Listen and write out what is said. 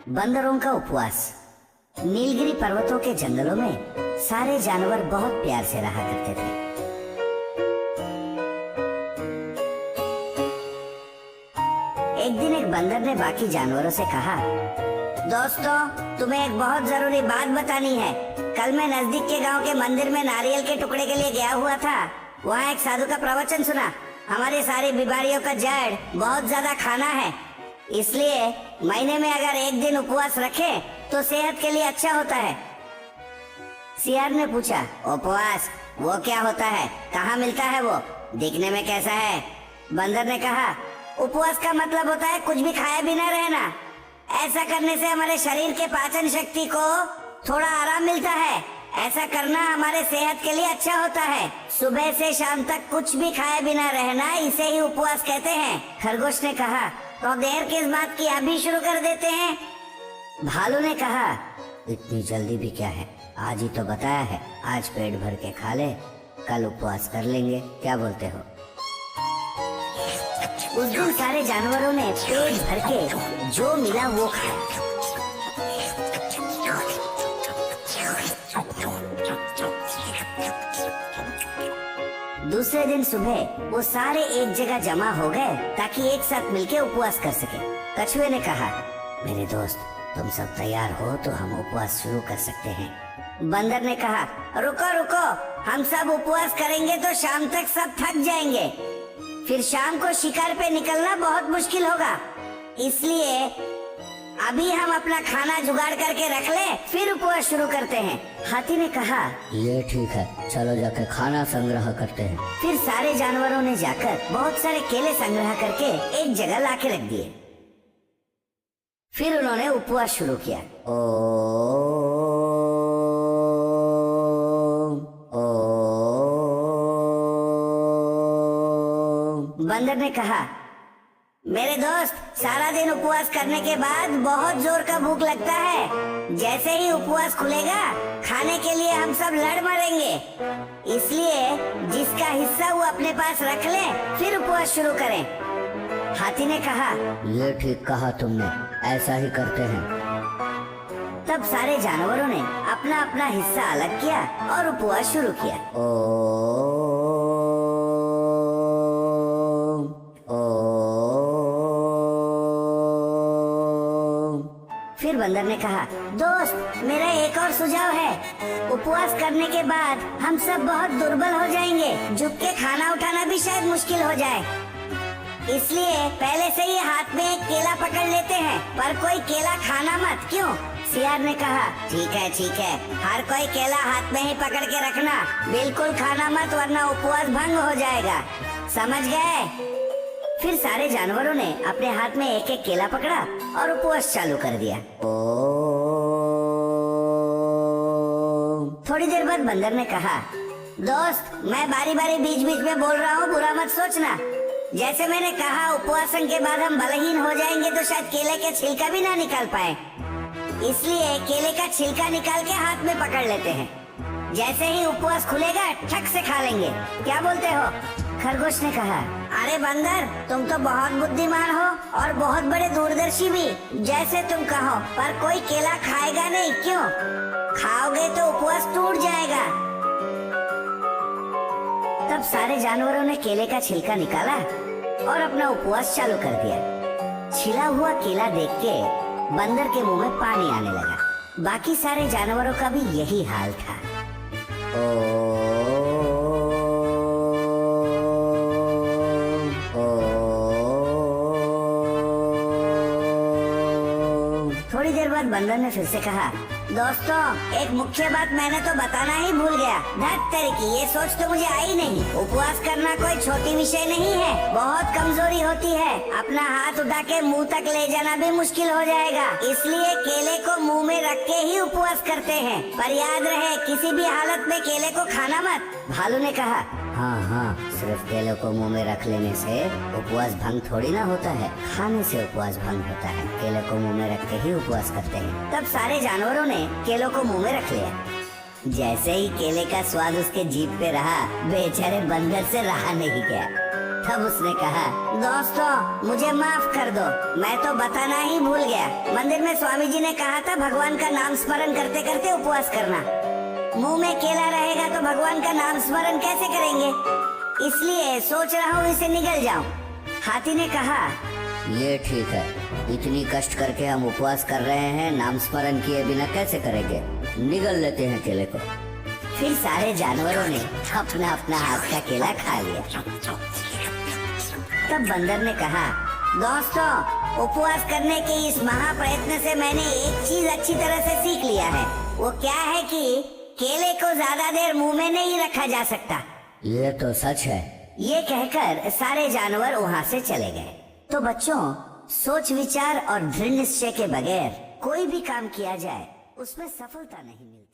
बंदरों का उपवास। नीलगिरी पर्वतों के जंगलों में सारे जानवर बहुत प्यार से रहा करते थे। एक दिन एक बंदर ने बाकी जानवरों से कहा, दोस्तों, तुम्हें एक बहुत जरूरी बात बतानी है। कल मैं नजदीक के गांव के मंदिर में नारियल के टुकड़े के लिए गया हुआ था। वहाँ एक साधु का प्रवचन सुना। हमारी सारी बीमारियों का जड़ बहुत ज्यादा खाना है, इसलिए महीने में अगर एक दिन उपवास रखे तो सेहत के लिए अच्छा होता है। सियार ने पूछा, उपवास वो क्या होता है, कहाँ मिलता है वो, दिखने में कैसा है? बंदर ने कहा, उपवास का मतलब होता है कुछ भी खाए बिना रहना। ऐसा करने से हमारे शरीर के पाचन शक्ति को थोड़ा आराम मिलता है। ऐसा करना हमारे सेहत के लिए अच्छा होता है। सुबह से शाम तक कुछ भी खाए बिना रहना, इसे ही उपवास कहते हैं। खरगोश ने कहा, तो देर किस बात की, अभी शुरू कर देते हैं। भालू ने कहा, इतनी जल्दी भी क्या है, आज ही तो बताया है। आज पेट भर के खा ले, कल उपवास कर लेंगे, क्या बोलते हो? उस दिन सारे जानवरों ने पेट भर के जो मिला वो खाया। दूसरे दिन सुबह वो सारे एक जगह जमा हो गए ताकि एक साथ मिलके उपवास कर सके। कछुए ने कहा, मेरे दोस्त, तुम सब तैयार हो तो हम उपवास शुरू कर सकते हैं। बंदर ने कहा, रुको रुको, हम सब उपवास करेंगे तो शाम तक सब थक जाएंगे, फिर शाम को शिकार पे निकलना बहुत मुश्किल होगा, इसलिए अभी हम अपना खाना जुगाड़ करके रख ले, फिर उपवास शुरू करते हैं। हाथी ने कहा, ये ठीक है, चलो जाकर खाना संग्रह करते हैं। फिर सारे जानवरों ने जाकर बहुत सारे केले संग्रह करके एक जगह लाके रख दिए। फिर उन्होंने उपवास शुरू किया। बंदर ने कहा, मेरे दोस्त, सारा दिन उपवास करने के बाद बहुत जोर का भूख लगता है। जैसे ही उपवास खुलेगा खाने के लिए हम सब लड़ मरेंगे, इसलिए जिसका हिस्सा वो अपने पास रख ले, फिर उपवास शुरू करें। हाथी ने कहा, ये ठीक कहा तुमने, ऐसा ही करते हैं। तब सारे जानवरों ने अपना अपना हिस्सा अलग किया और उपवास शुरू किया। फिर बंदर ने कहा, दोस्त, मेरा एक और सुझाव है। उपवास करने के बाद हम सब बहुत दुर्बल हो जाएंगे, झुक के खाना उठाना भी शायद मुश्किल हो जाए, इसलिए पहले से ही हाथ में एक केला पकड़ लेते हैं, पर कोई केला खाना मत। क्यों? सियार ने कहा, ठीक है, हर कोई केला हाथ में ही पकड़ के रखना, बिल्कुल खाना मत, वरना उपवास भंग हो जाएगा, समझ गए? फिर सारे जानवरों ने अपने हाथ में एक एक केला पकड़ा और उपवास चालू कर दिया। थोड़ी देर बाद बंदर ने कहा, दोस्त, मैं बारी बारी बीच बीच में बोल रहा हूँ, बुरा मत सोचना। जैसे मैंने कहा, उपवासन के बाद हम बलहीन हो जाएंगे तो शायद केले के छिलका भी ना निकाल पाए, इसलिए केले का छिलका निकाल के हाथ में पकड़ लेते हैं। जैसे ही उपवास खुलेगा ठक से खा लेंगे, क्या बोलते हो? खरगोश ने कहा, अरे बंदर, तुम तो बहुत बुद्धिमान हो और बहुत बड़े दूरदर्शी भी, जैसे तुम कहो, पर कोई केला खाएगा नहीं। क्यों? खाओगे तो उपवास टूट जाएगा। तब सारे जानवरों ने केले का छिलका निकाला और अपना उपवास चालू कर दिया। छिला हुआ केला देख के बंदर के मुंह में पानी आने लगा। बाकी सारे जानवरों का भी यही हाल था। थोड़ी देर बाद बंदर ने फिर से कहा, दोस्तों, एक मुख्य बात मैंने तो बताना ही भूल गया। धत तेरे की, ये सोच तो मुझे आई नहीं। उपवास करना कोई छोटी विषय नहीं है, बहुत कमजोरी होती है। अपना हाथ उठा के मुंह तक ले जाना भी मुश्किल हो जाएगा, इसलिए केले को मुंह में रख के ही उपवास करते हैं, पर याद रहे, किसी भी हालत में केले को खाना मत। भालू ने कहा, हाँ, सिर्फ केले को मुंह में रख लेने से उपवास भंग थोड़ी ना होता है, खाने से उपवास भंग होता है। केले को मुंह में रख के ही उपवास करते हैं। तब सारे जानवरों ने केलों को मुंह में रख लिया। जैसे ही केले का स्वाद उसके जीभ पे रहा, बेचारे बंदर से रहा नहीं गया। तब उसने कहा, दोस्तों मुझे माफ कर दो, मैं तो बताना ही भूल गया। मंदिर में स्वामी जी ने कहा था भगवान का नाम स्मरण करते करते उपवास करना। मुंह में केला रहेगा तो भगवान का नाम स्मरण कैसे करेंगे, इसलिए सोच रहा हूँ इसे निगल जाऊं। हाथी ने कहा, ये ठीक है, इतनी कष्ट करके हम उपवास कर रहे हैं, नाम स्मरण किए बिना कैसे करेंगे, निगल लेते हैं केले को। फिर सारे जानवरों ने अपना अपना हाथ का केला खा लिया। तब बंदर ने कहा, दोस्तों उपवास करने के इस महाप्रयत्न से मैंने एक चीज अच्छी तरह से सीख लिया है। वो क्या है कि केले को ज्यादा देर मुंह में नहीं रखा जा सकता। ये तो सच है। ये कहकर सारे जानवर वहाँ से चले गए। तो बच्चों, सोच विचार और दृढ़ निश्चय के बगैर कोई भी काम किया जाए उसमें सफलता नहीं मिलती।